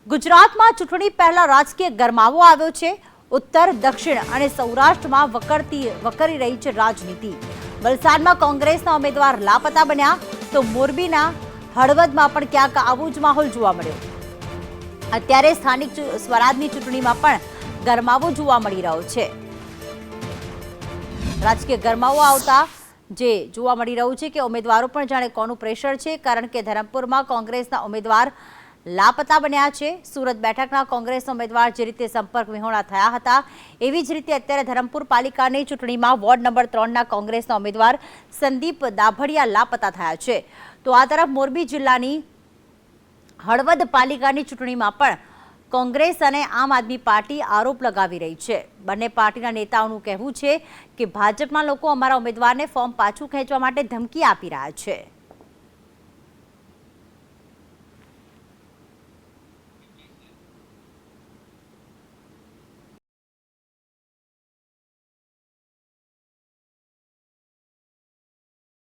ગુજરાતમાં ચૂંટણી પહેલા રાજકીય ગરમાવો આવ્યો છે। ઉત્તર દક્ષિણ અને સૌરાષ્ટ્રમાં વકરી રહી છે રાજનીતિ। વલસાડમાં કોંગ્રેસના ઉમેદવાર લાપતા બન્યા તો મોરબીના હળવદમાં પણ ક્યાંક આવો જ માહોલ જોવા મળ્યો। અત્યારે સ્થાનિક સ્વરાજની ચૂંટણીમાં પણ ગરમાવો જોવા મળી રહ્યો છે। રાજકીય ગરમાવો આવતા જે જોવા મળી રહ્યું છે કે ઉમેદવારો પણ જાણે કોનું પ્રેશર છે, કારણ કે ધરમપુરમાં કોંગ્રેસના ઉમેદવાર લાપતા બન્યા છે। સુરત બેઠકના કોંગ્રેસના ઉમેદવાર જે રીતે સંપર્ક વિહોણા થયા હતા, એવી જ રીતે અત્યારે ધરમપુર પાલિકાની ચૂંટણીમાં વોર્ડ નંબર 3ના કોંગ્રેસના ઉમેદવાર સંદીપ દાભડિયા લાપતા થયા છે। તો આ તરફ મોરબી જિલ્લાની હળવદ પાલિકાની ચૂંટણીમાં પણ કોંગ્રેસ અને આમ આદમી પાર્ટી આરોપ લગાવી રહી છે। બંને પાર્ટીના નેતાઓનું કહેવું છે કે ભાજપના લોકો અમારા ઉમેદવારને ફોર્મ પાછું ખેંચવા માટે ધમકી આપી રહ્યા છે।